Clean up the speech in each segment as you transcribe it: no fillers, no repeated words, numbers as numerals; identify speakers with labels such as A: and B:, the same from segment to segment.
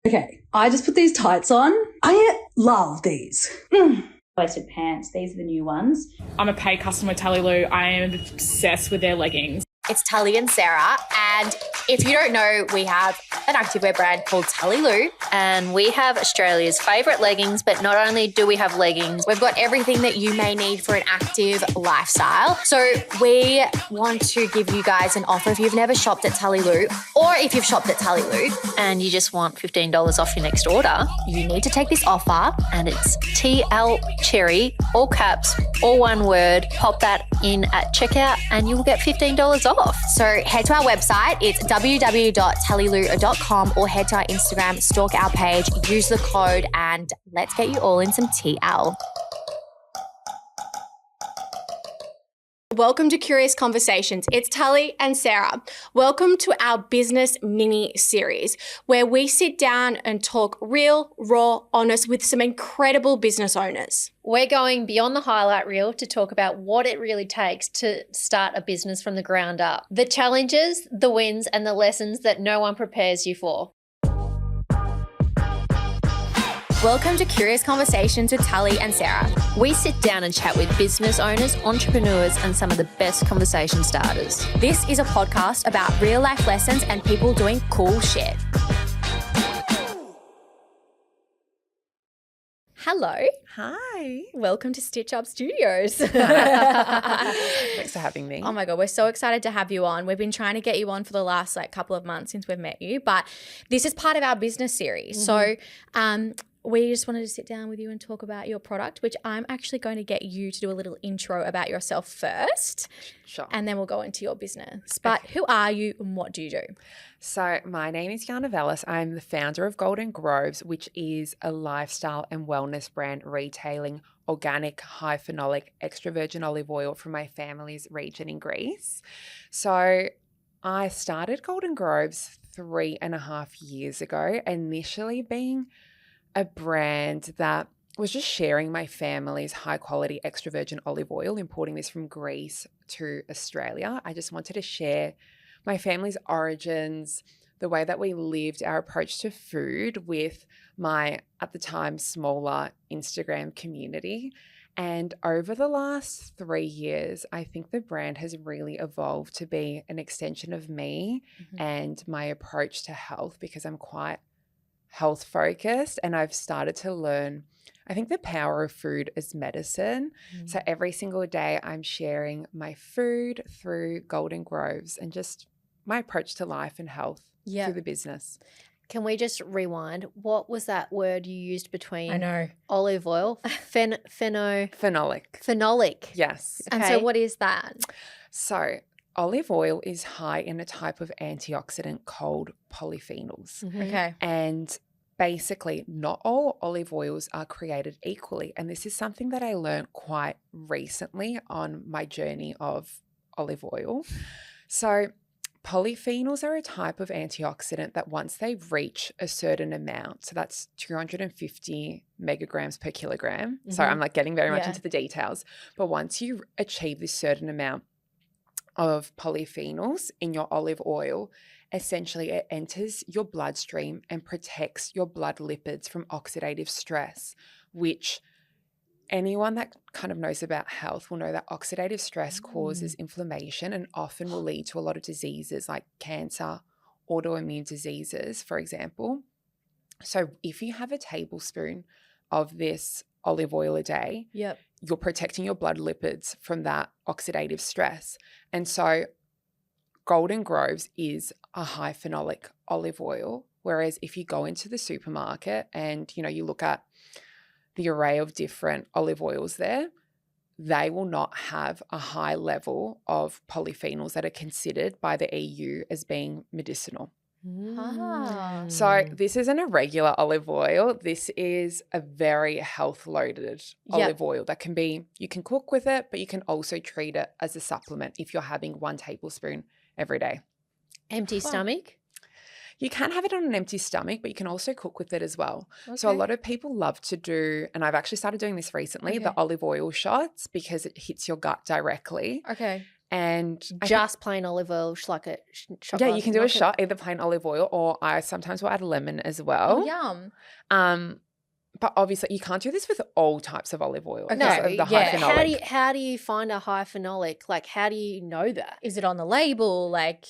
A: Okay, I just put these tights on. I love these.
B: Waisted pants, these are the new ones.
C: I'm a paid customer with Tully Lou. I am obsessed with their leggings.
D: It's Tully and Sarah, and if you don't know, we have an activewear brand called Tully Lou.
E: And we have Australia's favourite leggings, but not only do we have leggings,
D: We've got everything that you may need for an active lifestyle. So we want to give you guys an offer if you've never shopped at Tully Lou, or if you've shopped at Tully Lou
E: and you just want $15 off your next order,
D: you need to take this offer.
E: and it's TL Cherry, all caps, all one word. Pop that in at checkout and you will get $15 off.
D: So head to our website, it's www.tullylou.com, or head to our Instagram, stalk our page, use the code, and let's get you all in some TL. Welcome to Curious Conversations. It's Tully and Sarah. Welcome to our business mini series where we sit down and talk real, raw, honest with some incredible business owners.
E: We're going beyond the highlight reel to talk about what it really takes to start a business from the ground up. The challenges, the wins, and the lessons that no one prepares you for.
D: Welcome to Curious Conversations with Tully and Sarah.
E: We sit down and chat with business owners, entrepreneurs, and some of the best conversation starters.
D: This is a podcast about real life lessons and people doing cool shit. Hello.
F: Hi.
D: Welcome to Stitch Up Studios.
F: Thanks for having me.
D: Oh my God, we're so excited to have you on. We've been trying to get you on for the last couple of months since we've met you, but this is part of our business series. So we just wanted to sit down with you and talk about your product, which I'm actually going to get you to do a little intro about yourself first.
F: Sure.
D: And then we'll go into your business. But who are you and what do you do?
F: So my name is Yianna Velos. I'm the founder of Golden Groves, which is a lifestyle and wellness brand retailing organic, high phenolic, extra virgin olive oil from my family's region in Greece. So I started Golden Groves 3.5 years ago, initially being a brand that was just sharing my family's high quality extra virgin olive oil, importing this from Greece to Australia. I just wanted to share my family's origins, the way that we lived, our approach to food with my, at the time, smaller Instagram community. And over the last 3 years, I think the brand has really evolved to be an extension of me and my approach to health, because I'm quite health focused and I've started to learn, I think, the power of food as medicine. So every single day I'm sharing my food through Golden Groves and just my approach to life and health through the business.
E: Can we just rewind? What was that word you used between
D: I know.
E: olive oil?
F: Phenolic.
E: Phenolic.
F: Yes.
D: And so what is that?
F: So olive oil is high in a type of antioxidant called polyphenols.
D: Okay.
F: And basically, not all olive oils are created equally. And this is something that I learned quite recently on my journey of olive oil. So polyphenols are a type of antioxidant that once they reach a certain amount, so that's 250 megagrams per kilogram. Sorry, I'm getting very much into the details. But once you achieve this certain amount of polyphenols in your olive oil, essentially it enters your bloodstream and protects your blood lipids from oxidative stress, which anyone that kind of knows about health will know that oxidative stress causes inflammation and often will lead to a lot of diseases like cancer, autoimmune diseases, for example. So if you have a tablespoon of this olive oil a day, you're protecting your blood lipids from that oxidative stress. And so Golden Groves is a high phenolic olive oil, whereas if you go into the supermarket and, you look at the array of different olive oils there, they will not have a high level of polyphenols that are considered by the EU as being medicinal. So this isn't a regular olive oil. This is a very health-loaded olive oil that you can cook with it, but you can also treat it as a supplement if you're having 1 tablespoon every day.
E: Empty stomach?
F: You can have it on an empty stomach, but you can also cook with it as well. Okay. So a lot of people love to do, and I've actually started doing this recently, the olive oil shots, because it hits your gut directly.
D: Okay.
F: And
E: Just plain olive oil, like a shot.
F: yeah,
E: glass,
F: you can do a
E: not
F: shot, either plain olive oil, or I sometimes will add lemon as well.
D: Oh, yum.
F: But obviously you can't do this with all types of olive oil.
D: Okay.
F: because of the
D: Yeah.
F: high phenolic.
E: How do you find a high phenolic? Like, how do you know that?
D: Is it on the label? Like,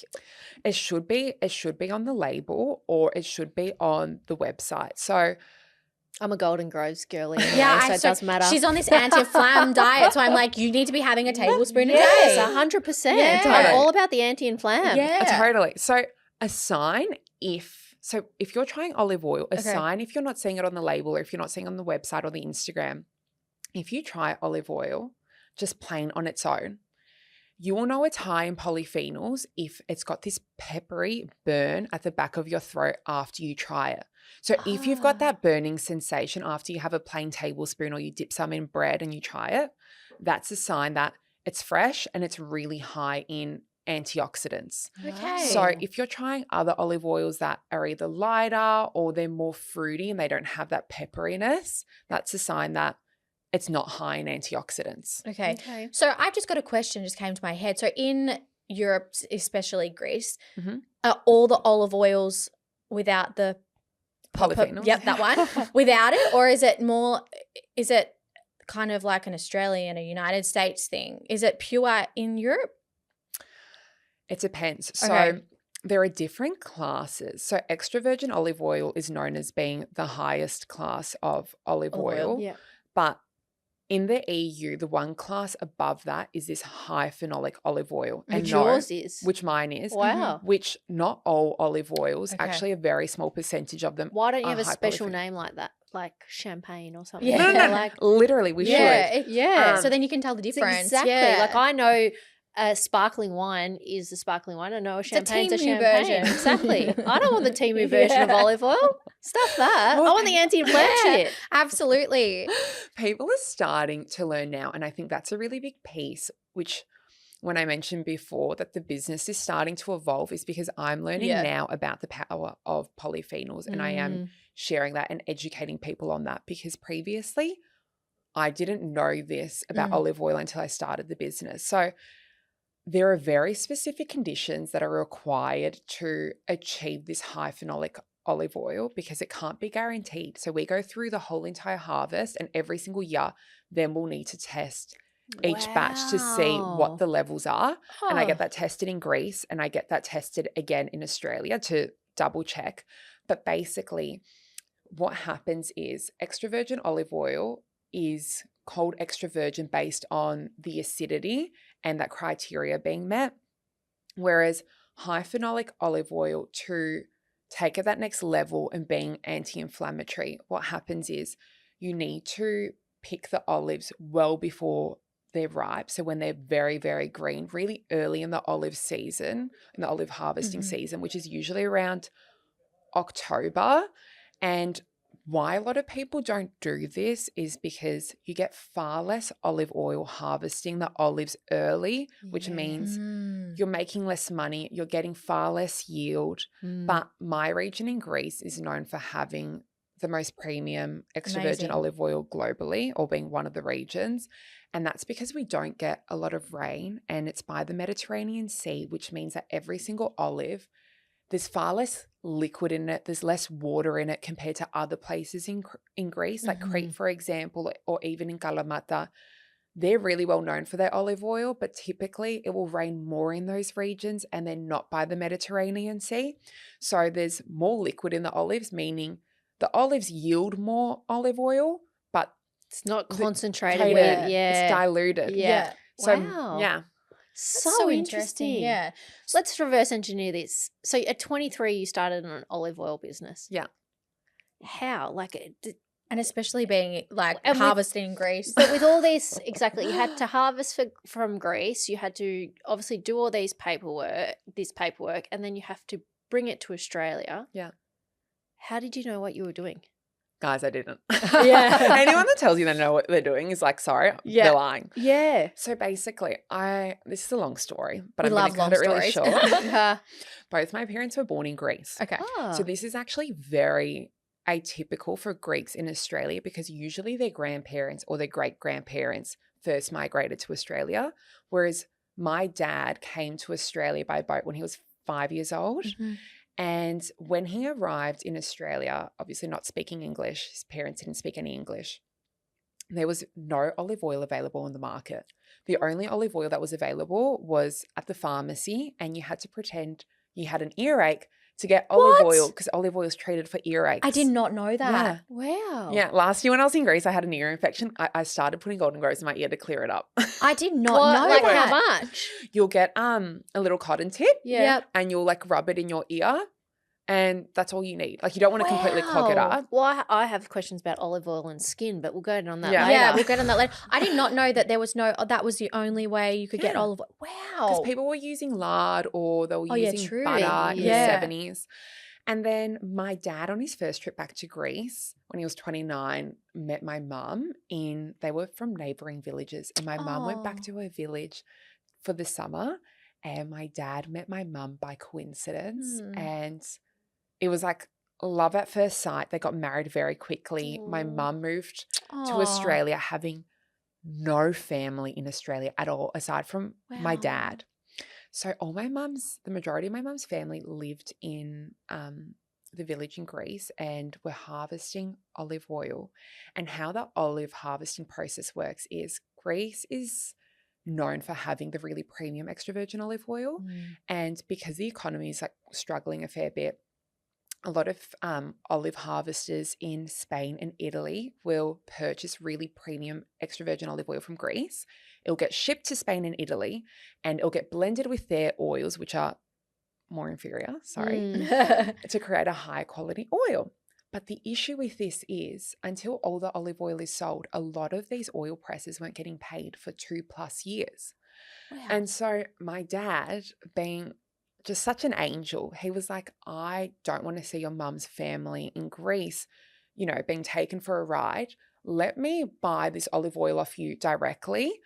F: It should be on the label, or it should be on the website. So
E: I'm a Golden Groves girly anyway,
D: yeah,
E: so it doesn't matter.
D: She's on this anti-inflam diet, so I'm like, you need to be having a tablespoon a
E: Yes,
D: day.
E: 100%.
D: Yeah.
E: I'm all about the anti-inflam.
D: Yeah.
F: totally. So a sign if you're trying olive oil, a sign if you're not seeing it on the label, or if you're not seeing it on the website or the Instagram, if you try olive oil just plain on its own, you will know it's high in polyphenols if it's got this peppery burn at the back of your throat after you try it. So if you've got that burning sensation after you have a plain tablespoon, or you dip some in bread and you try it, that's a sign that it's fresh and it's really high in antioxidants.
D: Okay.
F: So if you're trying other olive oils that are either lighter or they're more fruity and they don't have that pepperiness, that's a sign that it's not high in antioxidants.
D: Okay. So I've just got a question just came to my head. So in Europe, especially Greece, are all the olive oils without the
F: Polyphenols.
D: Yep, that one. Without it, or is it kind of like an Australian or United States thing? Is it pure in Europe?
F: It depends. So
D: Okay.
F: there are different classes. So extra virgin olive oil is known as being the highest class of olive oil.
E: Yeah.
F: But in the EU, the one class above that is this high phenolic olive oil.
E: Which yours is.
F: Which mine is.
E: Wow.
F: Which not all olive oils,
D: Okay.
F: actually a very small percentage of them.
E: Why don't you
F: are
E: have a
F: high
E: special
F: polyphenol.
E: name like that? Like champagne or something?
D: Yeah.
F: No.
E: Like,
F: Literally, we should.
E: yeah.
D: So then you can tell the difference.
E: Exactly.
D: Yeah.
E: Like I know a sparkling wine is a sparkling wine. I know a champagne's a
D: Temu
E: champagne.
D: version.
E: Exactly. I don't want the Temu version of olive oil. Stuff that.
F: Well,
E: I want the anti-inflammatory
D: Yeah.
E: shit.
D: Absolutely.
F: People are starting to learn now, and I think that's a really big piece, which when I mentioned before that the business is starting to evolve is because I'm learning now about the power of polyphenols, and I am sharing that and educating people on that, because previously I didn't know this about olive oil until I started the business. So there are very specific conditions that are required to achieve this high phenolic olive oil, because it can't be guaranteed. So we go through the whole entire harvest, and every single year then we'll need to test each batch to see what the levels are. And I get that tested in Greece, and I get that tested again in Australia to double check. But basically what happens is extra virgin olive oil is called extra virgin based on the acidity and that criteria being met. Whereas high phenolic olive oil, to take it that next level and being anti-inflammatory, what happens is you need to pick the olives well before they're ripe. So when they're very, very green, really early in the olive season, in the olive harvesting season, which is usually around October. And why a lot of people don't do this is because you get far less olive oil harvesting the olives early, which means you're making less money, you're getting far less yield. But my region in Greece is known for having the most premium extra virgin olive oil globally, or being one of the regions. And that's because we don't get a lot of rain, and it's by the Mediterranean Sea, which means that every single olive, there's far less liquid in it. There's less water in it compared to other places in Greece, like Crete, for example, or even in Kalamata. They're really well known for their olive oil, but typically it will rain more in those regions, and they're not by the Mediterranean Sea. So there's more liquid in the olives, meaning the olives yield more olive oil, but
E: It's not concentrated.
F: it's diluted.
E: Yeah.
F: So,
E: Wow.
F: yeah.
E: So interesting.
D: Yeah.
E: Let's reverse engineer this. So at 23, you started an olive oil business.
F: Yeah.
E: How? Like,
D: And especially being like
E: And with-
D: harvesting in Greece.
E: but with all this, exactly, you had to harvest from Greece. You had to obviously do all this paperwork, and then you have to bring it to Australia.
F: Yeah.
E: How did you know what you were doing?
F: Guys, I didn't.
E: Yeah.
F: Anyone that tells you they know what they're doing is like, sorry, they're lying.
E: Yeah.
F: So basically, this is a long story, but
D: We
F: I'm
D: love
F: going to cut it
D: long
F: really
D: stories.
F: short. Both my parents were born in Greece.
D: Okay.
F: So this is actually very atypical for Greeks in Australia, because usually their grandparents or their great-grandparents first migrated to Australia, whereas my dad came to Australia by boat when he was 5 years old.
D: Mhm.
F: And when he arrived in Australia, obviously not speaking English, his parents didn't speak any English, there was no olive oil available in the market. The only olive oil that was available was at the pharmacy, and you had to pretend you had an earache to get olive
D: What?
F: oil because olive oil is treated for earaches.
D: I did not know that.
F: Yeah.
D: Wow.
F: Yeah, last year when I was in Greece, I had an ear infection. I started putting golden growth in my ear to clear it up.
D: I did not
E: What?
D: know
E: Like
D: that.
E: how much?
F: You'll get a little cotton tip
D: Yep.
F: and you'll like rub it in your ear, and that's all you need. Like you don't want to completely clog it
D: Wow.
F: up.
E: Well, I have questions about olive oil and skin, but we'll go on that
F: Yeah.
E: later.
D: Yeah, we'll get on that later. I did not know that there was that was the only way you could get
F: Yeah.
D: olive oil.
F: Because
D: Wow.
F: people were using lard or they were
D: Oh, yeah,
F: using
D: true.
F: butter in
D: Yeah.
F: the 70s. And then my dad on his first trip back to Greece when he was 29 met my mum they were from neighbouring villages, and my mum went back
D: Oh.
F: to her village for the summer, and my dad met my mum by coincidence, and it was like love at first sight. They got married very quickly. My mum moved to
D: Aw.
F: Australia having no family in Australia at all aside from my
D: Wow.
F: dad. So the majority of my mum's family lived in the village in Greece and were harvesting olive oil. And how the olive harvesting process works is Greece is known for having the really premium extra virgin olive oil. And because the economy is like struggling a fair bit, a lot of olive harvesters in Spain and Italy will purchase really premium extra virgin olive oil from Greece. It'll get shipped to Spain and Italy, and it'll get blended with their oils, which are more inferior, to create a high quality oil. But the issue with this is until all the olive oil is sold, a lot of these oil presses weren't getting paid for 2+ years.
D: Wow.
F: And so my dad, being just such an angel, he was like, I don't want to see your mum's family in Greece, being taken for a ride. Let me buy this olive oil off you directly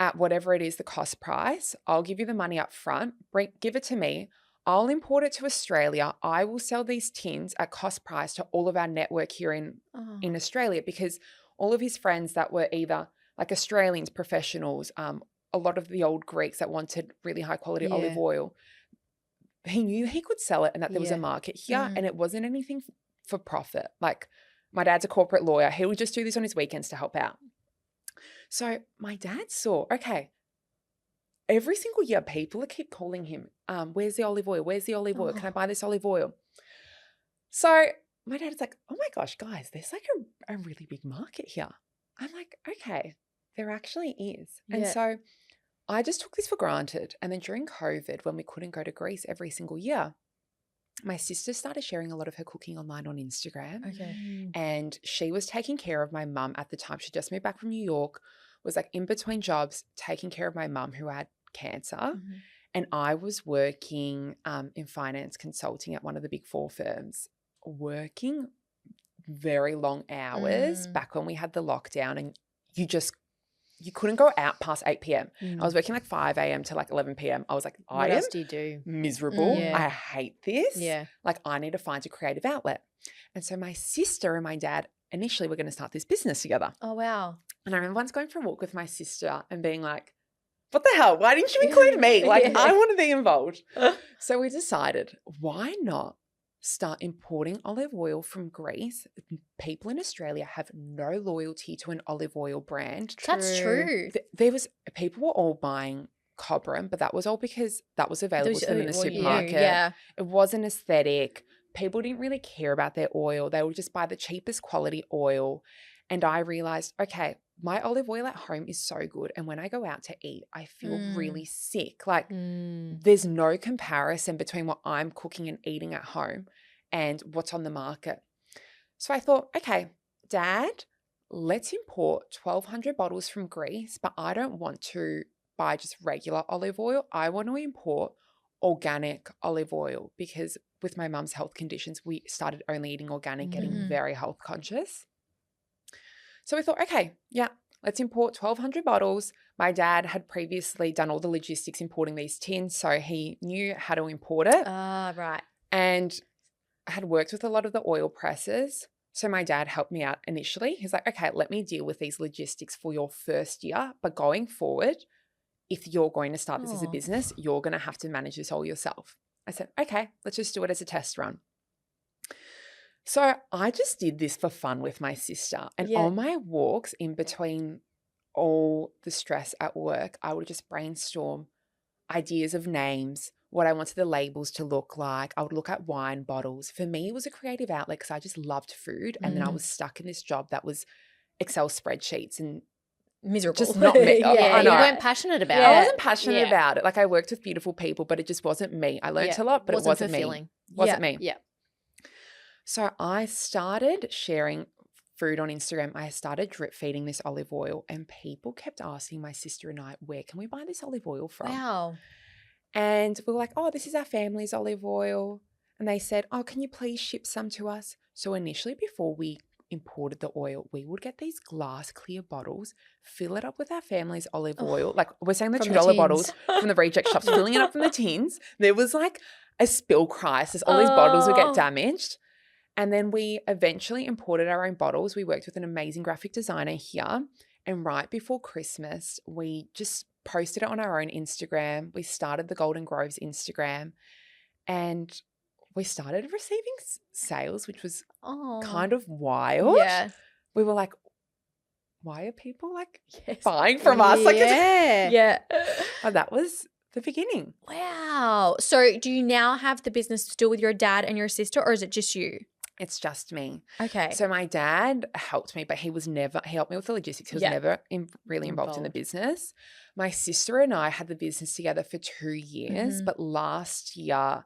F: at whatever it is, the cost price. I'll give you the money up front. Give it to me. I'll import it to Australia. I will sell these tins at cost price to all of our network here in Australia, because all of his friends that were either like Australians, professionals, a lot of the old Greeks that wanted really high quality olive oil, he knew he could sell it and that there was a market here, and it wasn't anything for profit. Like my dad's a corporate lawyer. He would just do this on his weekends to help out. So my dad saw, okay, every single year people keep calling him, where's the olive oil? Where's the olive oil? Can I buy this olive oil? So my dad's like, oh my gosh, guys, there's like a really big market here. I'm like, okay, there actually is. And so I just took this for granted. And then during COVID, when we couldn't go to Greece every single year, my sister started sharing a lot of her cooking online on Instagram.
D: Okay.
F: And she was taking care of my mum at the time. She just moved back from New York, was like in between jobs, taking care of my mum who had cancer. And I was working in finance consulting at one of the big 4 firms, working very long hours back when we had the lockdown, and you couldn't go out past 8 p.m. I was working like 5 a.m. to like 11 p.m. I was like,
E: What else do you do?
F: Miserable.
E: Yeah.
F: I hate this.
E: Yeah.
F: Like I need to find a creative outlet. And so my sister and my dad initially were going to start this business together.
D: Oh, wow.
F: And I remember once going for a walk with my sister and being like, what the hell? Why didn't you include me? Like I want to be involved. So we decided, why not start importing olive oil from Greece? People in Australia have no loyalty to an olive oil brand.
D: That's true.
F: People were all buying Cobram, but that was all because that was available to them in the supermarket.
D: Yeah.
F: It wasn't aesthetic. People didn't really care about their oil. They would just buy the cheapest quality oil. And I realized, okay, my olive oil at home is so good. And when I go out to eat, I feel really sick. Like there's no comparison between what I'm cooking and eating at home and what's on the market. So I thought, okay, Dad, let's import 1,200 bottles from Greece, but I don't want to buy just regular olive oil. I want to import organic olive oil because with my mum's health conditions, we started only eating organic, getting very health conscious. So we thought, okay, yeah, let's import 1,200 bottles. My dad had previously done all the logistics importing these tins, so he knew how to import it.
D: Right.
F: And had worked with a lot of the oil presses. So my dad helped me out initially. He's like, okay, let me deal with these logistics for your first year. But going forward, if you're going to start this as a
D: Oh.
F: business, you're going to have to manage this all yourself. I said, okay, let's just do it as a test run. So I just did this for fun with my sister. And
D: Yeah.
F: on my walks in between all the stress at work, I would just brainstorm ideas of names, what I wanted the labels to look like. I would look at wine bottles. For me, it was a creative outlet because I just loved food. And then I was stuck in this job that was Excel spreadsheets and
D: Miserable.
F: just not me.
D: Yeah,
F: I
E: you
F: know.
E: weren't passionate about
F: I
E: it.
F: wasn't passionate
E: Yeah.
F: about it. Like I worked with beautiful people, but it just wasn't me. I learned
E: Yeah.
F: a lot, but it wasn't
E: fulfilling.
F: me. Wasn't
D: Yeah.
F: me.
E: Yeah.
F: So I started sharing food on Instagram. I started drip feeding this olive oil, and people kept asking my sister and I, where can we buy this olive oil from?
D: Wow.
F: And we were like, oh, this is our family's olive oil. And they said, oh, can you please ship some to us? So initially, before we imported the oil, we would get these glass clear bottles, fill it up with our family's olive oil. Like we're saying the
D: From
F: $2
D: the
F: bottles
D: tins.
F: from the reject shops, filling it up from the tins. There was like a spill crisis. All these bottles would
D: Oh.
F: get damaged. And then we eventually imported our own bottles. We worked with an amazing graphic designer here. And right before Christmas, we just posted it on our own Instagram. We started the Golden Groves Instagram and we started receiving sales, which was
D: Oh.
F: kind of wild.
D: Yeah.
F: We were like, why are people like
D: Yes.
F: buying from us? Like,
E: Yeah.
D: Yeah.
F: oh, that was the beginning.
D: Wow. So do you now have the business still with your dad and your sister, or is it just you?
F: It's just me.
D: Okay.
F: So my dad helped me, but he helped me with the logistics. He was
D: Yeah.
F: never really involved in the
E: Involved.
F: business. My sister and I had the business together for 2 years,
D: Mhm.
F: but last year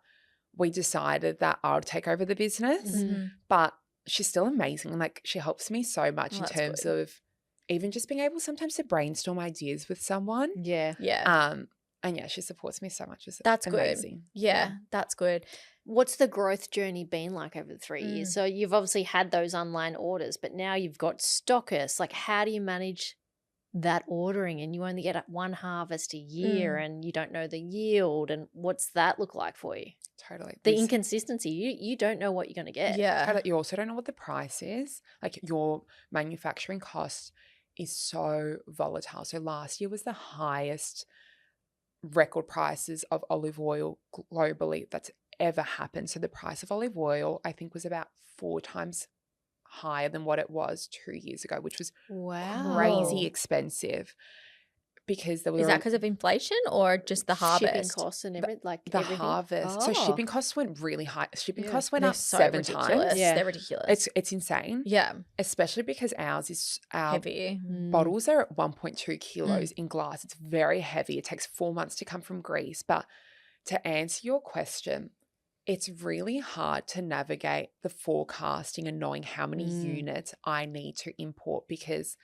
F: we decided that I would take over the business.
D: Mhm.
F: But she's still amazing. Like she helps me so much
D: Oh,
F: in
D: that's
F: terms
D: good.
F: of even just being able sometimes to brainstorm ideas with someone.
E: Yeah.
D: Yeah.
F: And yeah, she supports me so much. It's
D: That's good.
F: amazing.
D: Yeah. That's good.
E: What's the growth journey been like over the 3 years? So you've obviously had those online orders, but now you've got stockists. Like, how do you manage that ordering? And you only get one harvest a year and you don't know the yield. And what's that look like for you?
F: Totally.
E: The
F: This-
E: inconsistency. You don't know what you're going to get.
D: Yeah.
F: You also don't know what the price is. Like your manufacturing cost is so volatile. So last year was the highest record prices of olive oil globally that's ever happened. So the price of olive oil, I think, was about 4 times higher than what it was 2 years ago, which was
E: Wow.
F: crazy expensive because there was
D: Is that because of inflation or just the harvest?
E: Shipping costs and everything, like
F: the
E: everything.
F: harvest. So
E: Oh.
F: shipping costs went really high. Shipping
E: Yeah.
F: costs went
D: They're
F: up
D: so
F: 7
D: ridiculous.
F: times.
E: Yeah.
D: They're ridiculous.
F: It's insane.
D: Yeah.
F: Especially because ours is our
D: Heavy.
F: bottles are at 1.2 kilos in glass. It's very heavy. It takes 4 months to come from Greece. But to answer your question, it's really hard to navigate the forecasting and knowing how many units I need to import because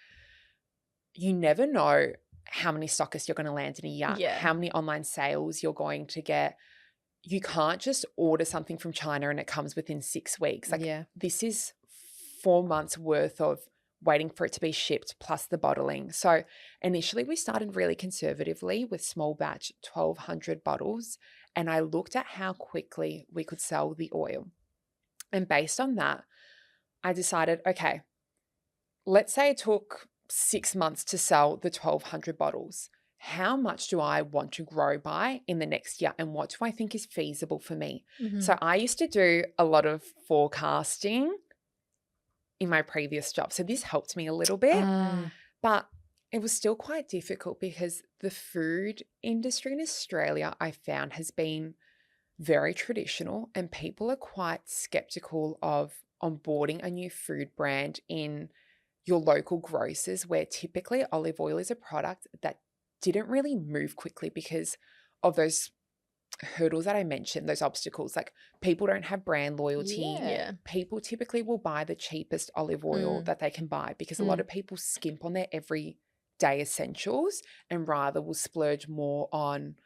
F: you never know how many stockists you're going to land in a year,
D: Yeah.
F: how many online sales you're going to get. You can't just order something from China and it comes within 6 weeks. Like
E: Yeah.
F: this is 4 months worth of waiting for it to be shipped plus the bottling. So initially we started really conservatively with small batch 1,200 bottles, and I looked at how quickly we could sell the oil. And based on that, I decided, okay, let's say it took 6 months to sell the 1,200 bottles. How much do I want to grow by in the next year, and what do I think is feasible for me?
D: Mhm.
F: So I used to do a lot of forecasting in my previous job. So this helped me a little bit, but it was still quite difficult because the food industry in Australia, I found, has been very traditional, and people are quite skeptical of onboarding a new food brand in your local grocers, where typically olive oil is a product that didn't really move quickly because of those hurdles that I mentioned, those obstacles. Like people don't have brand loyalty.
D: Yeah.
F: People typically will buy the cheapest olive oil that they can buy because a lot of people skimp on their everyday essentials and rather will splurge more on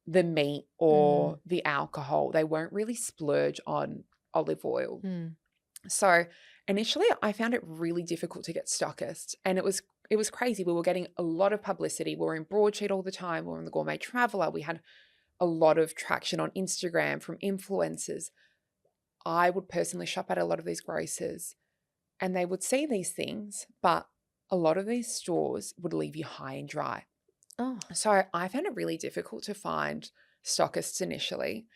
F: the meat or the alcohol. They won't really splurge on olive oil. So initially I found it really difficult to get stockists, and it was crazy. We were getting a lot of publicity. We were in broadsheet all the time. We were in the Gourmet Traveller. We had a lot of traction on Instagram from influencers. I would personally shop at a lot of these grocers and they would see these things, but a lot of these stores would leave you high and dry.
E: Oh.
F: So I found it really difficult to find stockists initially.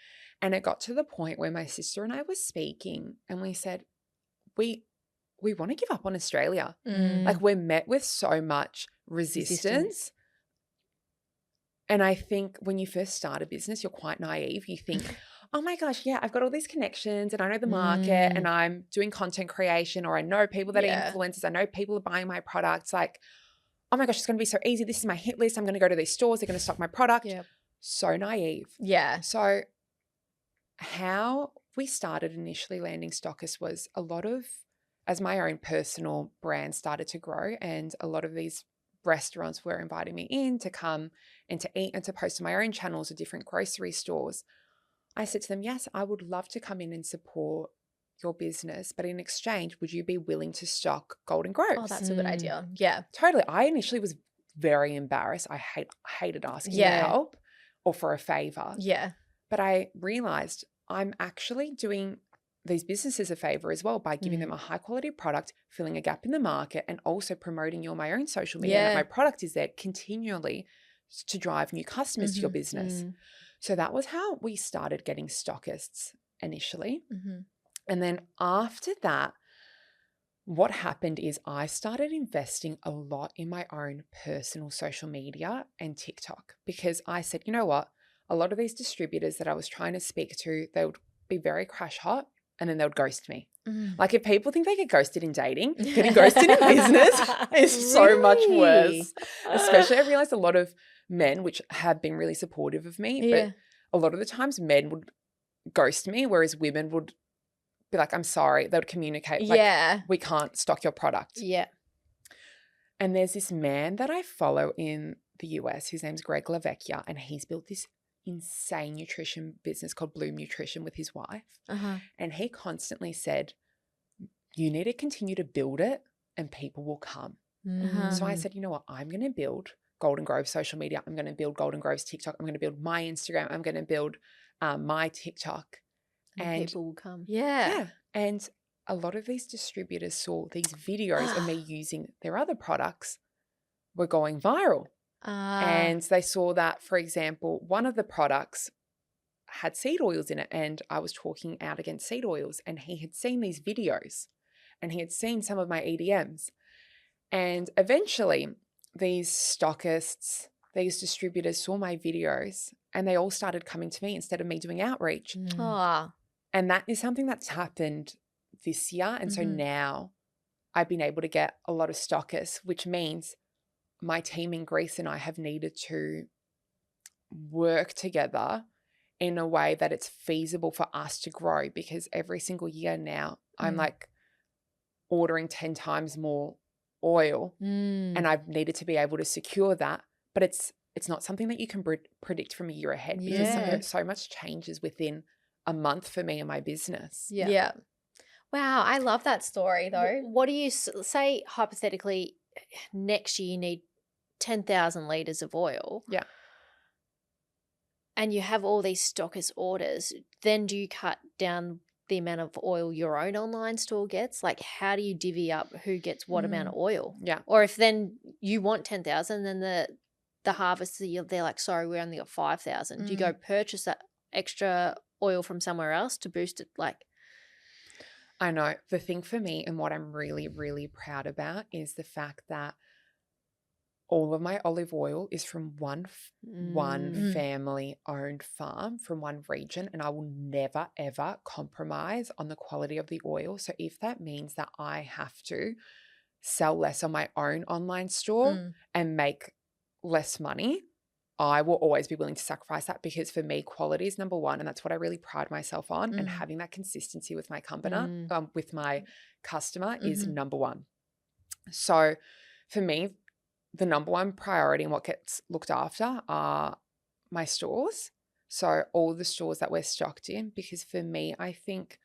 F: And it got to the point where my sister and I were speaking and we said, we want to give up on Australia. Like we're met with so much resistance. And I think when you first start a business, you're quite naive. You think, oh my gosh, yeah, I've got all these connections and I know the market and I'm doing content creation, or I know people that are influencers. I know people are buying my products. Like, oh my gosh, it's going to be so easy. This is my hit list. I'm going to go to these stores. They're going to stock my product.
E: Yep.
F: So naive.
D: Yeah.
F: So how we started initially landing stockists was a lot of, as my own personal brand started to grow, and a lot of these restaurants were inviting me in to come and to eat and to post on my own channels of different grocery stores. I said to them, yes, I would love to come in and support your business, but in exchange, would you be willing to stock Golden Groves?
D: Oh, that's a good idea. Yeah.
F: Totally. I initially was very embarrassed. I hated asking for help or for a favor.
D: Yeah.
F: But I realized I'm actually doing these businesses a favor as well by giving them a high quality product, filling a gap in the market, and also promoting you on my own social media. And that my product is there continually to drive new customers to your business. So that was how we started getting stockists initially. And then after that, what happened is I started investing a lot in my own personal social media and TikTok, because I said, you know what? A lot of these distributors that I was trying to speak to, they would be very crash hot and then they would ghost me. Like if people think they get ghosted in dating, getting ghosted in business is so much worse. Especially I realized a lot of men, which have been really supportive of me, but a lot of the times men would ghost me, whereas women would be like, I'm sorry. They would communicate like, we can't stock your product.
E: Yeah.
F: And there's this man that I follow in the US, his name's Greg LaVecchia, and he's built this insane nutrition business called Bloom Nutrition with his wife. And he constantly said, you need to continue to build it and people will come. So I said, you know what? I'm going to build Golden Grove social media. I'm going to build Golden Grove's TikTok. I'm going to build my Instagram. I'm going to build my TikTok.
E: And people will come.
F: Yeah. And a lot of these distributors saw these videos of me using their other products were going viral. And they saw that, for example, one of the products had seed oils in it, and I was talking out against seed oils, and he had seen these videos and he had seen some of my EDMs. And eventually these stockists, these distributors saw my videos and they all started coming to me instead of me doing outreach. And that is something that's happened this year. And so now I've been able to get a lot of stockists, which means my team in Greece and I have needed to work together in a way that it's feasible for us to grow, because every single year now I'm like ordering 10 times more oil and I've needed to be able to secure that. But it's not something that you can predict from a year ahead, because so much changes within a month for me and my business.
D: Yeah. Wow. I love that story though.
E: What do you say hypothetically next year you need 10,000 litres of oil?
F: Yeah.
E: And you have all these stockist orders, then do you cut down the amount of oil your own online store gets? Like how do you divvy up who gets what amount of oil?
F: Yeah.
E: Or if then you want 10,000, then the harvest, they're like, sorry, we only got 5,000. Do you go purchase that extra oil from somewhere else to boost it? Like,
F: I know the thing for me and what I'm really, really proud about is the fact that all of my olive oil is from one family owned farm from one region, and I will never, ever compromise on the quality of the oil. So if that means that I have to sell less on my own online store and make less money, I will always be willing to sacrifice that, because for me, quality is number one. And that's what I really pride myself on. And having that consistency with my company, with my customer is number one. So for me, the number one priority and what gets looked after are my stores. So all the stores that we're stocked in, because for me, I think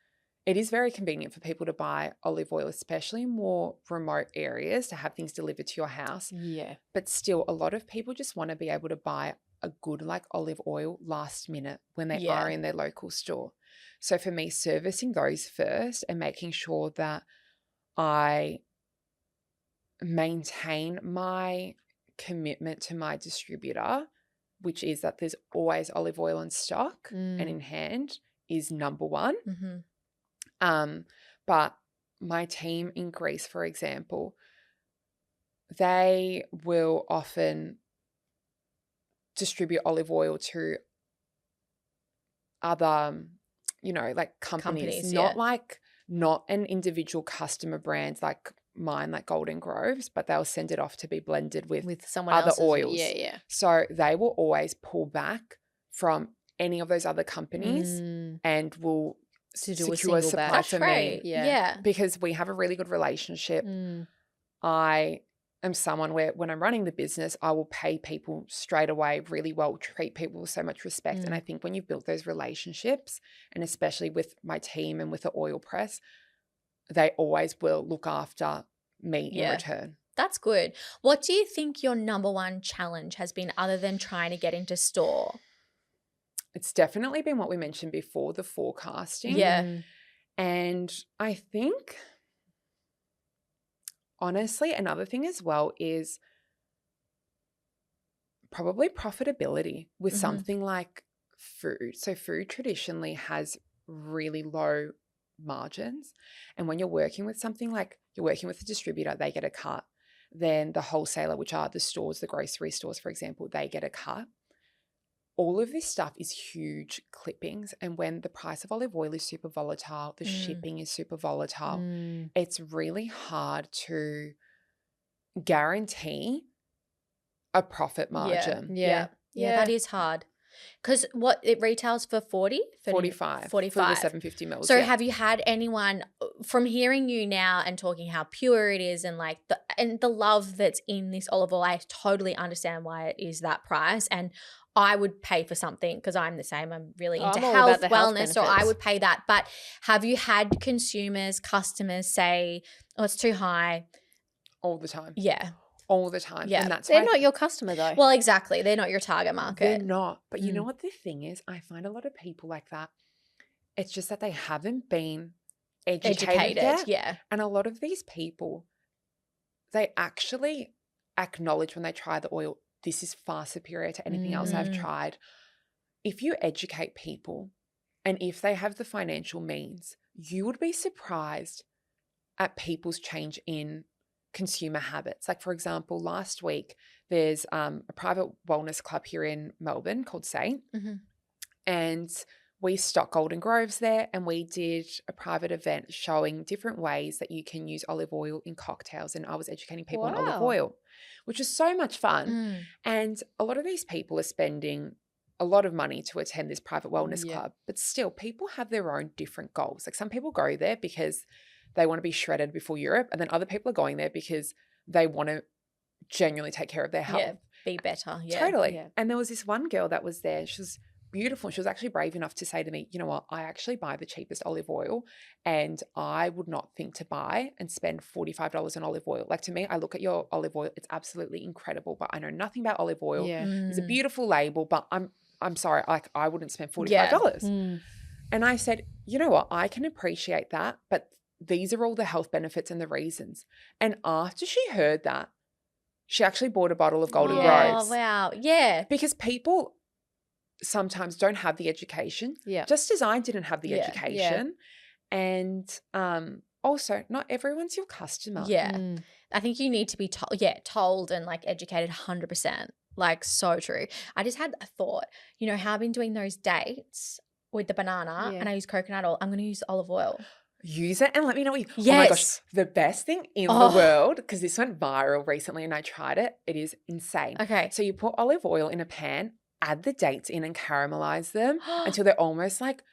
F: it is very convenient for people to buy olive oil, especially in more remote areas, to have things delivered to your house.
E: yeah.
F: But still, a lot of people just want to be able to buy a good like olive oil last minute when they are in their local store. So for me, servicing those first and making sure that I maintain my commitment to my distributor, which is that there's always olive oil in stock and in hand, is number one. But my team in Greece, for example, they will often distribute olive oil to other, like companies not an individual customer brands like mine, like Golden Groves, but they'll send it off to be blended with
E: someone
F: other
E: else's
F: oils.
E: Yeah.
F: So they will always pull back from any of those other companies and will secure a supply
E: batch.
F: for me.
E: Yeah.
F: Because we have a really good relationship. I am someone where when I'm running the business, I will pay people straight away really well, treat people with so much respect. And I think when you've built those relationships, and especially with my team and with the oil press, they always will look after me in return.
D: That's good. What do you think your number one challenge has been other than trying to get into store?
F: It's definitely been what we mentioned before, the forecasting.
D: Yeah.
F: And I think, honestly, another thing as well is probably profitability with something like food. So food traditionally has really low margins. And when you're working with something like you're working with a distributor, they get a cut. Then the wholesaler, which are the stores, the grocery stores, for example, they get a cut. All of this stuff is huge clippings. And when the price of olive oil is super volatile, the shipping is super volatile, it's really hard to guarantee a profit margin.
D: Yeah, that is hard. Because what it retails for 40?
F: 45.
D: 45.
F: For the 750 mils.
D: So have you had anyone, from hearing you now and talking how pure it is and like the love that's in this olive oil, I totally understand why it is that price. And I would pay for something because I'm the same. I'm really into health, wellness, so I would pay that. But have you had customers say, oh, it's too high?
F: All the time.
D: Yeah.
F: All the time.
D: Yeah.
F: And that's
E: They're not your customer though.
D: Well, exactly. They're not your target market.
F: They're not. But you know what the thing is? I find a lot of people like that. It's just that they haven't been educated yet.
D: Yeah.
F: And a lot of these people, they actually acknowledge when they try the oil, this is far superior to anything else I've tried. If you educate people and if they have the financial means, you would be surprised at people's change in consumer habits. Like, for example, last week there's a private wellness club here in Melbourne called Saint, and we stock Golden Groves there, and we did a private event showing different ways that you can use olive oil in cocktails, and I was educating people on olive oil, which was so much fun. And a lot of these people are spending a lot of money to attend this private wellness club, but still people have their own different goals. Like some people go there because they want to be shredded before Europe, and then other people are going there because they want to genuinely take care of their health.
D: Yeah, be better. Yeah.
F: Totally.
E: Yeah.
F: And there was this one girl that was there. She was beautiful. She was actually brave enough to say to me, you know what, I actually buy the cheapest olive oil, and I would not think to buy and spend $45 on olive oil. Like, to me, I look at your olive oil, it's absolutely incredible, but I know nothing about olive oil.
E: Yeah.
F: It's a beautiful label, but I'm sorry, like I wouldn't spend $45. And I said, you know what, I can appreciate that, but these are all the health benefits and the reasons. And after she heard that, she actually bought a bottle of Golden Groves.
D: Oh, wow. Yeah.
F: Because people sometimes don't have the education.
E: Yeah.
F: Just as I didn't have the education. And also, not everyone's your customer.
D: Yeah. I think you need to be told and like educated 100%. Like, so true. I just had a thought, you know, how I've been doing those dates with the banana and I use coconut oil. I'm going to use olive oil.
F: Use it and let me know what you.
D: Yes.
F: Oh my gosh, the best thing in the world, because this went viral recently and I tried it. It is insane.
D: Okay.
F: So you put olive oil in a pan, add the dates in and caramelize them until they're almost like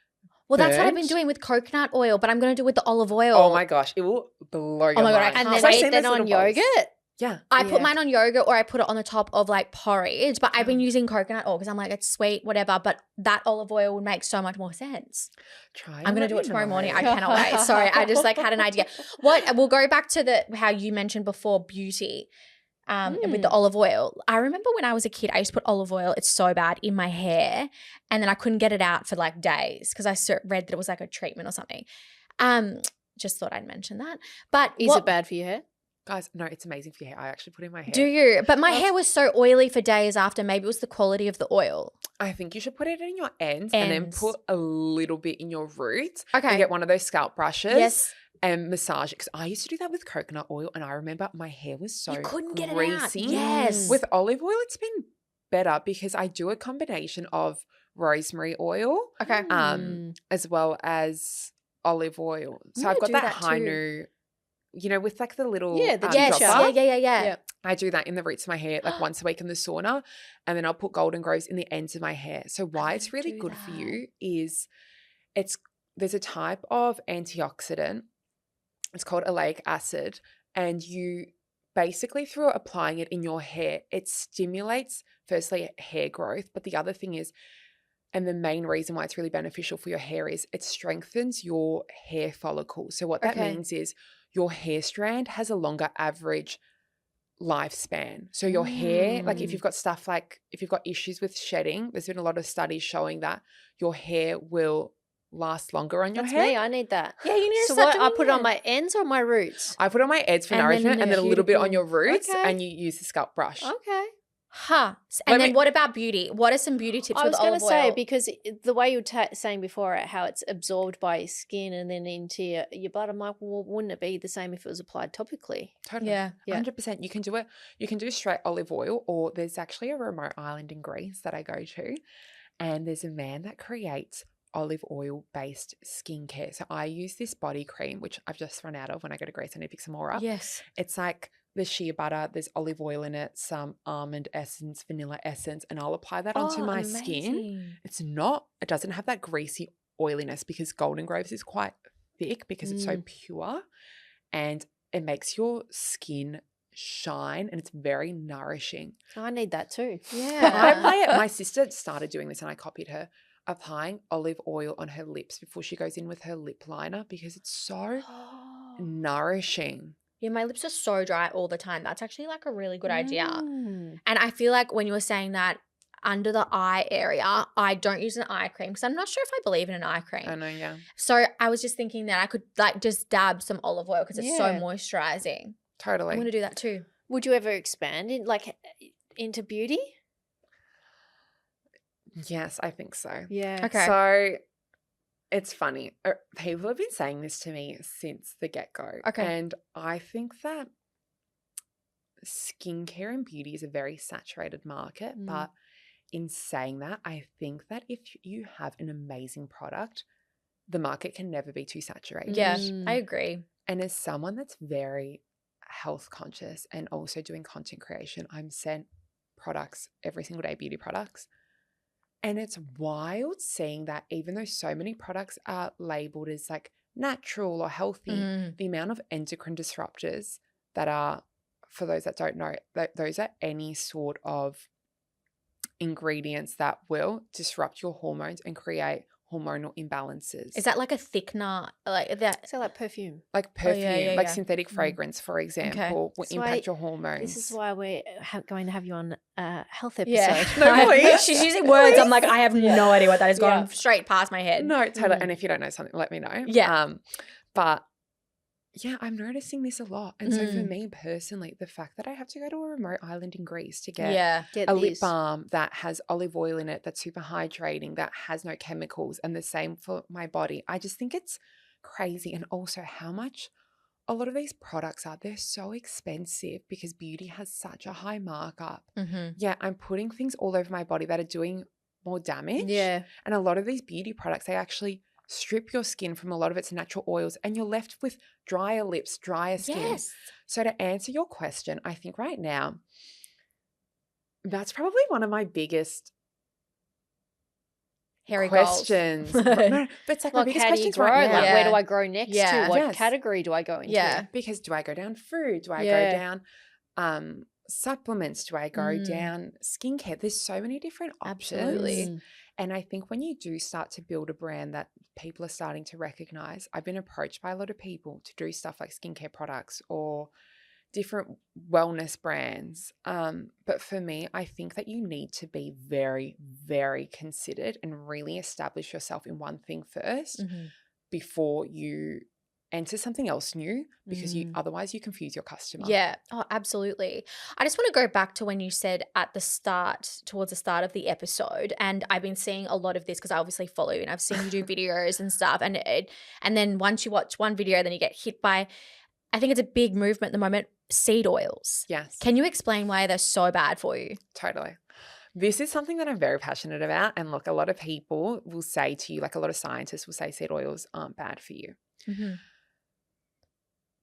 D: Well, that's what I've been
F: burnt.
D: doing with coconut oil, but I'm going to do it with the olive oil.
F: Oh my gosh, it will blow your
D: my God,
F: mind.
D: I
E: And
D: can't
E: then
D: wait.
E: eat that on yogurt.
F: Yeah.
D: I put mine on yogurt or I put it on the top of like porridge, but I've been using coconut oil because I'm like, it's sweet, whatever, but that olive oil would make so much more sense.
F: Try.
D: I'm going to do it tomorrow morning. I cannot wait. Sorry, I just like had an idea. We'll go back to how you mentioned before beauty with the olive oil. I remember when I was a kid, I used to put olive oil, it's so bad, in my hair, and then I couldn't get it out for like days because I read that it was like a treatment or something. Just thought I'd mention that. But
E: Is it bad for your hair?
F: Guys, no, it's amazing for your hair. I actually put it in my hair.
D: Do you? But my hair was so oily for days after. Maybe it was the quality of the oil.
F: I think you should put it in your ends. And then put a little bit in your roots.
D: Okay.
F: And get one of those scalp brushes.
D: Yes.
F: And massage it. Because I used to do that with coconut oil. And I remember my hair was so
D: You couldn't get
F: greasy.
D: it out. Yes.
F: With olive oil, it's been better because I do a combination of rosemary oil
D: Okay.
F: as well as olive oil. So
D: gonna
F: I've got
D: do
F: that
D: that too.
F: Hinu, you know, with like the little
E: Yeah, the
D: Yes.
F: dropper.
D: Yeah.
F: I do that in the roots of my hair like once a week in the sauna, and then I'll put golden grows in the ends of my hair. So why it's really good for you is there's a type of antioxidant. It's called oleic acid, and you basically through applying it in your hair, it stimulates firstly hair growth, but the other thing is, and the main reason why it's really beneficial for your hair is it strengthens your hair follicle. So what that means is your hair strand has a longer average lifespan. So your hair, like if you've got stuff like, if you've got issues with shedding, there's been a lot of studies showing that your hair will last longer on your
E: That's
F: hair.
E: me. I need that.
D: Yeah, you need to
E: So
D: start
E: what? I
D: doing
E: put it on
D: it.
E: my ends or my roots?
F: I put on my ends for
D: And then
F: nourishment and then a little bit on
E: beautiful.
F: your roots
E: Okay.
F: and you use the scalp brush.
E: Okay.
D: Huh.
F: Let
D: And then
F: me-
D: what about beauty? What are some beauty tips
E: I
D: with
E: was going
D: olive
E: to say,
D: oil?
E: because the way you were saying before, how it's absorbed by your skin and then into your blood, I'm like, well, wouldn't it be the same if it was applied topically?
F: Totally.
D: Yeah.
F: 100%. You can do it. You can do straight olive oil, or there's actually a remote island in Greece that I go to, and there's a man that creates olive oil based skincare. So I use this body cream, which I've just run out of when I go to Greece. I need to pick some more up.
D: Yes.
F: It's like the shea butter, there's olive oil in it, some almond essence, vanilla essence, and I'll apply that onto my skin. It doesn't have that greasy oiliness because golden grapes is quite thick because it's so pure, and it makes your skin shine and it's very nourishing.
E: I need that too.
F: I
D: Yeah.
F: apply it. My sister started doing this and I copied her, applying olive oil on her lips before she goes in with her lip liner because it's so nourishing.
D: Yeah, my lips are so dry all the time. That's actually like a really good idea.
E: Mm.
D: And I feel like when you were saying that under the eye area, I don't use an eye cream because I'm not sure if I believe in an eye cream.
F: I know, yeah.
D: So I was just thinking that I could like just dab some olive oil because it's so
E: Yeah.
D: moisturizing.
F: Totally.
D: I'm going to do that too.
E: Would you ever expand into beauty?
F: Yes, I think so.
E: Yeah.
D: Okay.
F: So it's funny. People have been saying this to me since the get-go.
D: Okay.
F: And I think that skincare and beauty is a very saturated market. But in saying that, I think that if you have an amazing product, the market can never be too saturated.
D: Yeah,
E: Mm.
D: I agree.
F: And as someone that's very health conscious and also doing content creation, I'm sent products every single day, beauty products. And it's wild seeing that even though so many products are labeled as like natural or healthy, the amount of endocrine disruptors that are, for those that don't know, those are any sort of ingredients that will disrupt your hormones and create hormonal imbalances.
D: Is that like a thickener? Like that?
E: So like perfume.
F: like perfume, like
D: yeah.
F: synthetic fragrance, for example, will
E: That's why
F: impact your hormones.
E: This is why we're going to have you on a health episode.
D: Yeah.
F: No, please.
D: She's using words. I'm like, I have no idea what that is going
E: Yeah.
D: straight past my head.
F: No, totally. And if you don't know something, let me know.
D: Yeah.
F: But yeah, I'm noticing this a lot. And so for me personally, the fact that I have to go to a remote island in Greece to get
D: Yeah.
E: Get
F: a lip
E: this.
F: balm that has olive oil in it, that's super hydrating, that has no chemicals, and the same for my body. I just think it's crazy. And also how much a lot of these products are, they're so expensive because beauty has such a high markup.
D: Mm-hmm.
F: Yeah, I'm putting things all over my body that are doing more damage.
E: Yeah.
F: And a lot of these beauty products, they actually strip your skin from a lot of its natural oils and you're left with drier lips, drier skin.
D: Yes.
F: So to answer your question, I think right now, that's probably one of my biggest
D: Hairy goals.
F: questions. No, but it's like my
E: Like,
F: biggest
E: how do you
F: questions
E: grow?
F: right now.
E: Like,
D: Yeah.
E: where do I grow next
D: Yeah.
E: to? What
F: Yes.
E: category do I go into?
D: Yeah.
F: Because do I go down food? Do I
E: Yeah.
F: go down supplements? Do I go down skincare? There's so many different options.
D: Absolutely.
F: And I think when you do start to build a brand that people are starting to recognize, I've been approached by a lot of people to do stuff like skincare products or different wellness brands. But for me, I think that you need to be very, very considered and really establish yourself in one thing first
D: Mm-hmm.
F: before you enter something else new because otherwise you confuse your customer.
D: Yeah. Oh, absolutely. I just want to go back to when you said towards the start of the episode, and I've been seeing a lot of this because I obviously follow you and I've seen you do videos and stuff. And then once you watch one video, then you get hit by, I think it's a big movement at the moment, seed oils.
F: Yes.
D: Can you explain why they're so bad for you?
F: Totally. This is something that I'm very passionate about. And look, a lot of people will say to you, like a lot of scientists will say seed oils aren't bad for you.
D: Mm-hmm.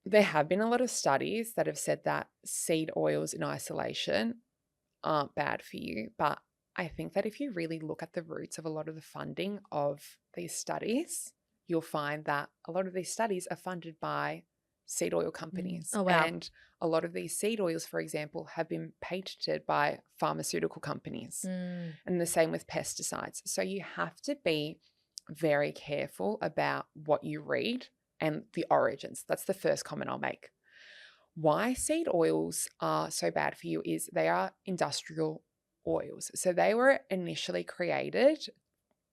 F: There have been a lot of studies that have said that seed oils in isolation aren't bad for you. But I think that if you really look at the roots of a lot of the funding of these studies, you'll find that a lot of these studies are funded by seed oil companies.
D: Oh, wow.
F: And a lot of these seed oils, for example, have been patented by pharmaceutical companies. And the same with pesticides. So you have to be very careful about what you read and the origins. That's the first comment I'll make. Why seed oils are so bad for you is they are industrial oils. So they were initially created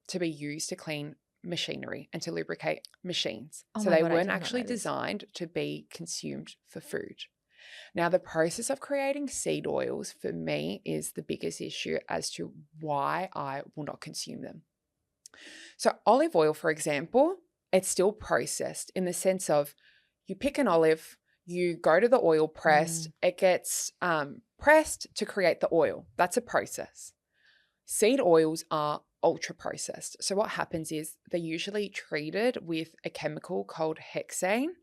F: to be used to clean machinery and to lubricate machines.
D: Oh
F: so
D: my
F: they
D: God, I
F: weren't
D: did not
F: actually
D: know this.
F: designed to be consumed for food. Now, the process of creating seed oils for me is the biggest issue as to why I will not consume them. So olive oil, for example, it's still processed in the sense of you pick an olive, you go to the oil press, it gets pressed to create the oil. That's a process. Seed oils are ultra processed. So what happens is they're usually treated with a chemical called hexane.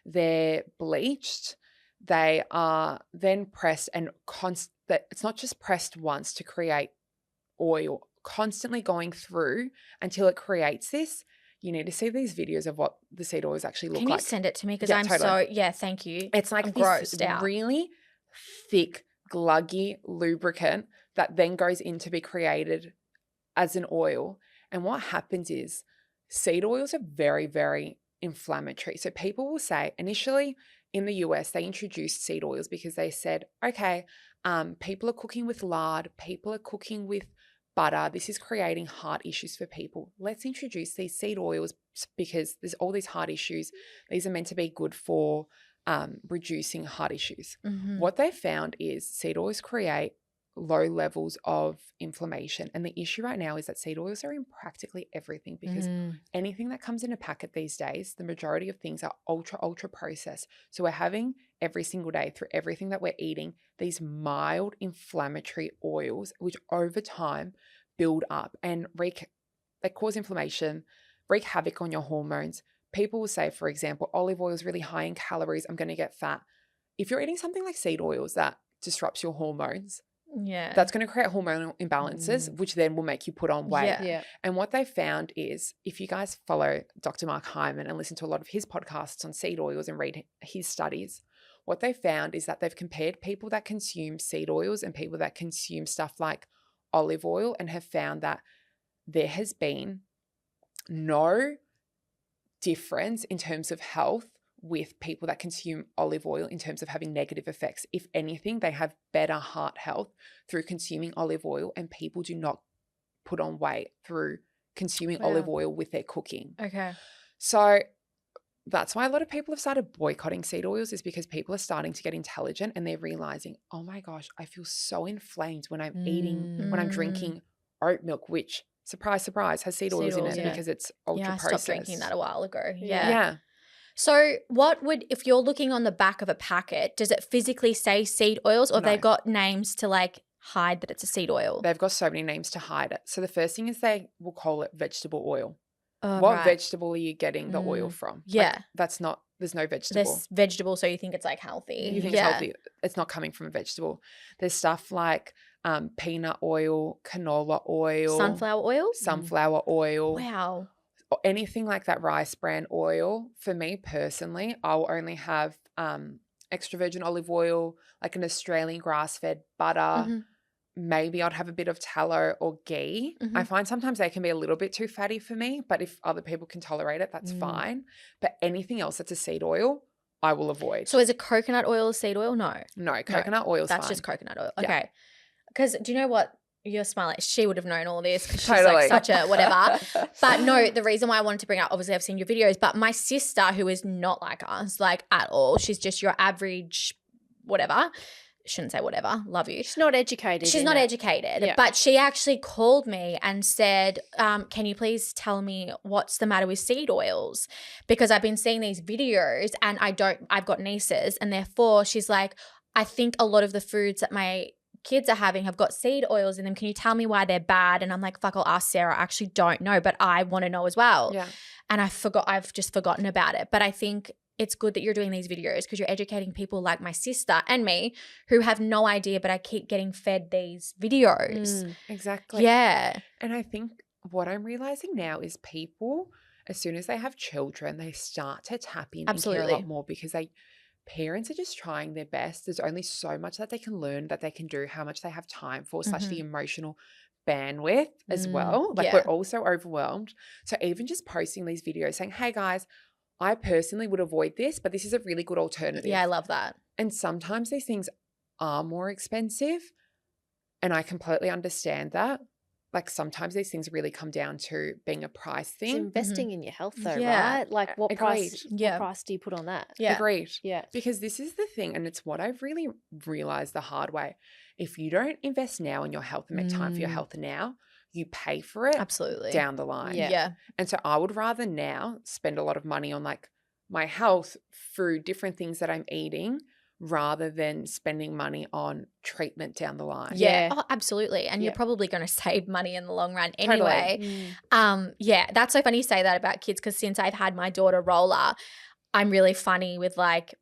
F: They're bleached. They are then pressed, and it's not just pressed once to create oil, constantly going through until it creates this. You need to see these videos of what the seed oils actually look like.
D: Can you send it to me? Because
F: Yeah,
D: I'm
F: totally.
D: thank you.
F: It's like
D: I'm
F: this
D: grossed out.
F: really thick, gluggy lubricant that then goes in to be created as an oil. And what happens is seed oils are very, very inflammatory. So people will say initially in the US, they introduced seed oils because they said, okay, people are cooking with lard, people are cooking with butter. This is creating heart issues for people. Let's introduce these seed oils because there's all these heart issues. These are meant to be good for reducing heart issues.
D: Mm-hmm.
F: What they found is seed oils create low levels of inflammation. And the issue right now is that seed oils are in practically everything because anything that comes in a packet these days, the majority of things are ultra, ultra processed. So we're having every single day through everything that we're eating, these mild inflammatory oils, which over time build up and they cause inflammation, wreak havoc on your hormones. People will say, for example, olive oil is really high in calories. I'm going to get fat. If you're eating something like seed oils that disrupts your hormones, that's going to create hormonal imbalances, which then will make you put on weight.
E: Yeah.
F: And what they found is if you guys follow Dr. Mark Hyman and listen to a lot of his podcasts on seed oils and read his studies, what they found is that they've compared people that consume seed oils and people that consume stuff like olive oil and have found that there has been no difference in terms of health with people that consume olive oil in terms of having negative effects. If anything, they have better heart health through consuming olive oil, and people do not put on weight through consuming olive oil with their cooking.
D: Okay.
F: So that's why a lot of people have started boycotting seed oils, is because people are starting to get intelligent and they're realizing, oh my gosh, I feel so inflamed when I'm when I'm drinking oat milk, which, surprise, surprise, has seed oils in it because it's ultra processed.
D: I stopped drinking that a while ago.
F: Yeah.
D: So if you're looking on the back of a packet, does it physically say seed oils, or have they got names to like hide that it's a seed oil?
F: They've got so many names to hide it. So the first thing is they will call it vegetable oil.
D: Oh,
F: What vegetable are you getting the oil from?
D: Yeah.
F: There's no vegetable.
D: There's vegetable, so you think it's like healthy.
F: You think it's healthy. It's not coming from a vegetable. There's stuff like peanut oil, canola oil. Sunflower oil.
D: Wow.
F: Or anything like that, rice bran oil. For me personally, I'll only have extra virgin olive oil, like an Australian grass-fed butter. Maybe I'd have a bit of tallow or ghee. I find sometimes they can be a little bit too fatty for me, but if other people can tolerate it, that's fine. But anything else that's a seed oil, I will avoid.
D: So is a coconut oil a seed oil? No.
F: No, coconut oil is fine.
D: That's just coconut oil. Okay. Because do you know what You're smiling. She would have known all this because she's
F: Totally.
D: like such a whatever. But no, the reason why I wanted to bring up, obviously I've seen your videos, but my sister, who is not like us, like at all, she's just your average whatever. Shouldn't say whatever. Love you.
E: She's not educated.
D: She's not educated,
E: Yeah.
D: but she actually called me and said, can you please tell me what's the matter with seed oils? Because I've been seeing these videos and I've got nieces, and therefore she's like, I think a lot of the foods that my kids are having have got seed oils in them. Can you tell me why they're bad? And I'm like, fuck, I'll ask Sarah. I actually don't know, but I want to know as well.
F: Yeah.
D: And I've just forgotten about it. But I think it's good that you're doing these videos because you're educating people like my sister and me who have no idea, but I keep getting fed these videos.
F: Exactly.
D: Yeah.
F: And I think what I'm realizing now is people, as soon as they have children, they start to tap in and care
D: Absolutely.
F: a lot more because parents are just trying their best. There's only so much that they can learn, that they can do, how much they have time for, / the emotional bandwidth as well. Like
D: yeah.
F: we're all so overwhelmed. So even just posting these videos saying, hey guys, I personally would avoid this, but this is a really good alternative.
D: Yeah, I love that.
F: And sometimes these things are more expensive, and I completely understand that. Like sometimes these things really come down to being a price
E: It's
F: thing.
E: investing in your health though,
D: Yeah.
E: right? Like what price
F: Agreed.
E: what price do you put on that?
D: Yeah.
F: Agreed.
E: Yeah.
F: Because this is the thing, and it's what I've really realized the hard way. If you don't invest now in your health and make time for your health now, you pay for it
D: Absolutely.
F: down the line.
E: Yeah.
D: Yeah.
F: And so I would rather now spend a lot of money on like my health through different things that I'm eating rather than spending money on treatment down the line.
D: Yeah.
E: Yeah.
D: Oh, absolutely. And you're
E: Yeah.
D: probably going to save money in the long run
F: Totally.
D: anyway. Yeah, that's so funny you say that about kids because since I've had my daughter Roller, I'm really funny with like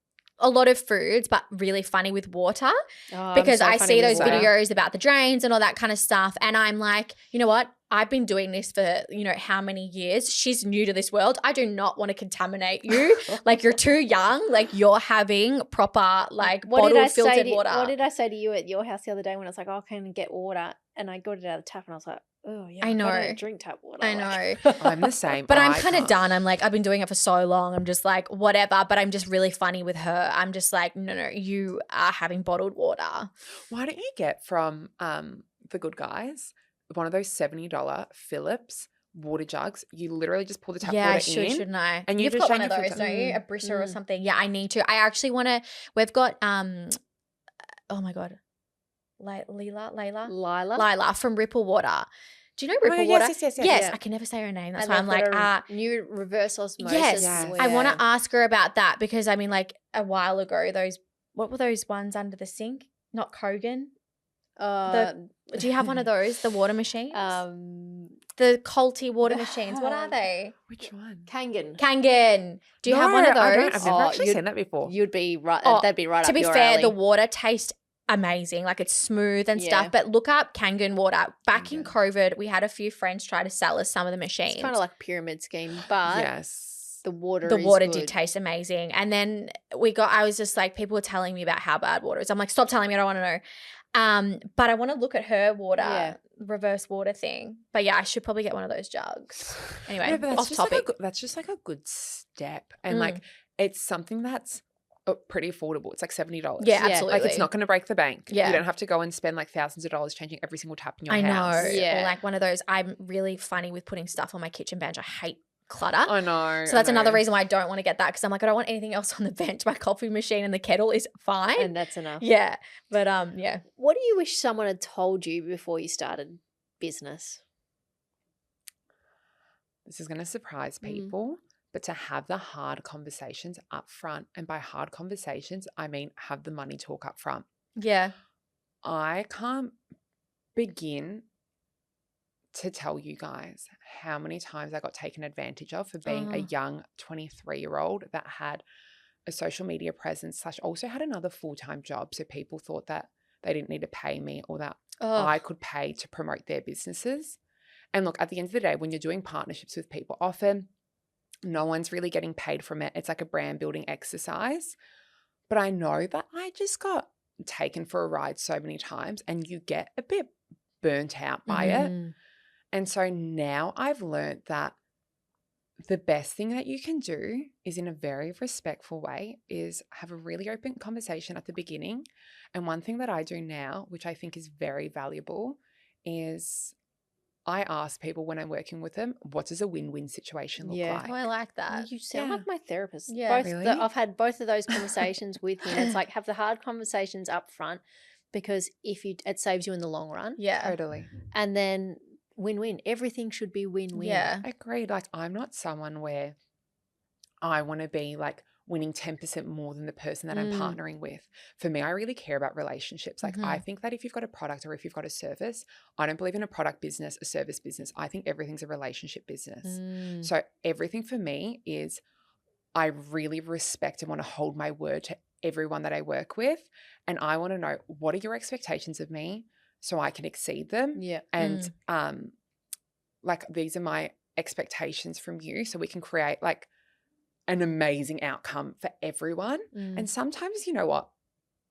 D: a lot of foods, but really funny with water because I see those videos about the drains and all that kind of stuff. And I'm like, you know what? I've been doing this for, how many years. She's new to this world. I do not want to contaminate you. Like you're too young. Like you're having proper like bottled filtered water.
E: What did I say to you at your house the other day when I was like, oh, can I get water? And I got it out of the tap and I was like, oh yeah,
D: I know.
E: I don't drink tap water.
D: I
E: Like-
D: know.
F: I'm the same.
D: But I'm
F: I
D: kind of
F: can't.
D: done. I'm like, I've been doing it for so long. I'm just like, whatever. But I'm just really funny with her. I'm just like, no, you are having bottled water.
F: Why don't you get from The Good Guys one of those $70 Philips water jugs? You literally just pour the tap
D: Yeah,
F: water
D: I should,
F: in.
D: shouldn't I?
F: And you
D: You've
F: just
D: got one
F: change
D: of
F: your
D: those,
F: filter.
D: don't you? A Brissa or something. Yeah, I need to. I actually want to. We've got oh my god, Lila from Ripple Water. Do you know Ripple Water?
F: Yes.
D: Yes, I can never say her name. That's
E: And
D: why I'm
E: they've
D: like,
E: got a new reverse osmosis.
D: yes,
F: Yes.
D: I want
E: where-
D: to ask her about that because I mean, like a while ago, what were those ones under the sink? Not Kogan. Do you have one of those? The water machines? The Colty water machines. What are they?
F: Which one?
E: Kangen.
D: Do you have one of
F: No, I don't.
D: those?
F: I've never actually
E: you'd-
F: seen that before.
E: You'd be right.
D: Oh,
E: That'd be right
D: To
E: up
D: be
E: your
D: fair,
E: alley.
D: the water tastes amazing. Like it's smooth and stuff.
E: Yeah.
D: But look up Kangen water. Back in COVID, we had a few friends try to sell us some of the machines.
E: It's kind of like a pyramid scheme, but
F: Yes.
E: the water
D: the
E: is
D: water
E: good.
D: did taste amazing. And then I was just like, people were telling me about how bad water is. I'm like, stop telling me, I don't want to know. But I want to look at her water, reverse water thing. But yeah, I should probably get one of those jugs. Anyway,
F: Yeah, but that's
D: off
F: just
D: topic.
F: that's just like a good step, and like it's something that's pretty affordable. It's like $70.
D: Yeah,
E: Yeah.
D: absolutely.
F: Like it's not going to break the bank.
D: Yeah.
F: You don't have to go and spend like thousands of dollars changing every single tap in your
D: I know.
F: house.
E: Yeah.
D: Or like one of those, I'm really funny with putting stuff on my kitchen bench. I hate clutter.
F: I know.
D: So that's another reason why I don't want to get that because I'm like, I don't want anything else on the bench. My coffee machine and the kettle is fine.
E: And that's enough.
D: Yeah. But yeah.
E: What do you wish someone had told you before you started business?
F: This is going to surprise people, but to have the hard conversations up front, and by hard conversations, I mean have the money talk up front.
D: Yeah.
F: I can't begin to tell you guys how many times I got taken advantage of for being a young 23-year-old that had a social media presence / also had another full-time job. So people thought that they didn't need to pay me or that I could pay to promote their businesses. And look, at the end of the day, when you're doing partnerships with people, often no one's really getting paid from it. It's like a brand building exercise. But I know that I just got taken for a ride so many times and you get a bit burnt out by it. And so now I've learned that the best thing that you can do is, in a very respectful way, is have a really open conversation at the beginning. And one thing that I do now, which I think is very valuable, is I ask people when I'm working with them, what does a win-win situation look
E: Yeah.
F: like?
D: Oh, I like that.
E: You sound like my therapist.
D: Yeah.
E: Both
F: Really?
E: I've had both of those conversations with him. It's like have the hard conversations up front because it saves you in the long run.
D: Yeah.
F: Totally.
E: And then win-win. Everything should be win-win.
D: Yeah.
F: Agreed. Like I'm not someone where I want to be like winning 10% more than the person that I'm partnering with. For me, I really care about relationships. Like I think that if you've got a product or if you've got a service, I don't believe in a product business, a service business. I think everything's a relationship business. So everything for me is I really respect and want to hold my word to everyone that I work with. And I want to know, what are your expectations of me so I can exceed them?
E: Yeah.
F: And like these are my expectations from you so we can create like an amazing outcome for everyone. And sometimes, you know what,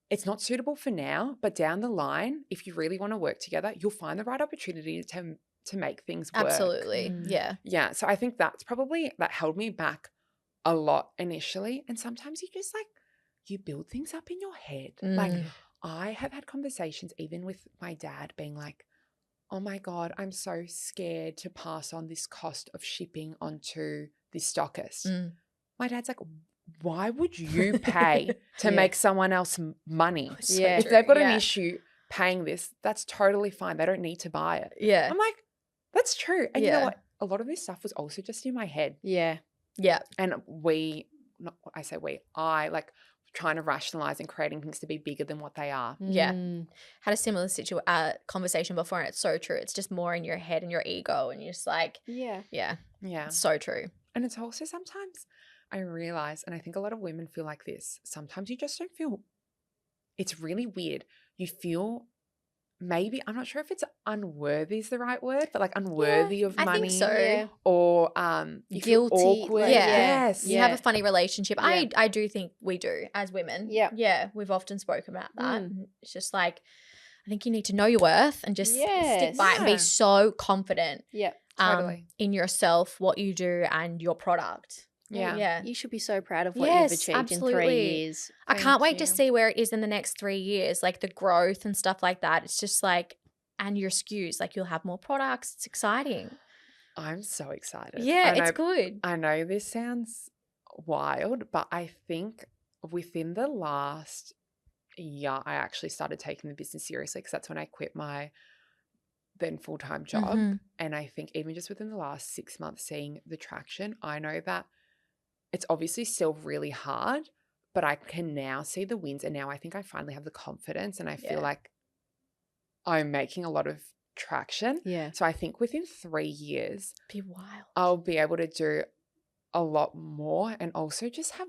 F: it's not suitable for now, but down the line, if you really want to work together, you'll find the right opportunity to make things work.
D: Absolutely. Yeah.
F: Yeah. So I think that held me back a lot initially. And sometimes you just like, you build things up in your head. Like I have had conversations even with my dad being like, oh my God, I'm so scared to pass on this cost of shipping onto this stockist. My dad's like, why would you pay to make someone else money? If they've got an issue paying this, that's totally fine. They don't need to buy it.
D: Yeah.
F: I'm like, that's true. And you know what? A lot of this stuff was also just in my head.
E: Yeah.
D: Yeah.
F: And I like trying to rationalize and creating things to be bigger than what they are.
D: Yeah. Had a similar conversation before, and it's so true. It's just more in your head and your ego, and you're just like, yeah. It's so true.
F: And it's also sometimes I realize, and I think a lot of women feel like this, sometimes you just don't feel, it's really weird. You feel maybe, I'm not sure if it's unworthy is the right word, but like unworthy of money.
D: I think so.
F: Or you
E: guilty.
F: feel awkward.
E: Like,
F: Yes.
D: You have a funny relationship.
E: Yeah.
D: I do think we do as women.
E: Yeah.
D: Yeah. We've often spoken about that. It's just like, I think you need to know your worth and just stick by it and be so confident
F: Totally.
D: in yourself, what you do and your product. Yeah.
E: You should be so proud of what you've achieved in 3 years.
D: I can't wait to see where it is in the next 3 years, like the growth and stuff like that. It's just like, and your SKUs, like you'll have more products. It's exciting.
F: I'm so excited.
D: Yeah, it's good.
F: I know this sounds wild, but I think within the last year, I actually started taking the business seriously because that's when I quit my then full-time job. And I think even just within the last 6 months seeing the traction, I know that it's obviously still really hard, but I can now see the wins. And now I think I finally have the confidence and I feel like I'm making a lot of traction.
E: Yeah.
F: So I think within 3 years,
D: Be wild.
F: I'll be able to do a lot more and also just have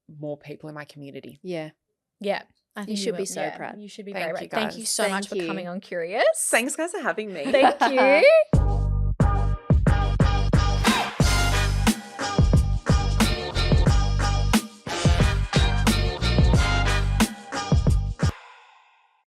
F: more people in my community.
E: Yeah.
D: Yeah. I think
E: You should be so proud.
D: You should be
F: Thank
D: very
F: you,
D: proud. Thank
F: guys.
D: you so much
E: Thank
D: for
E: you.
D: coming on Curious.
F: Thanks guys for having me.
D: Thank you.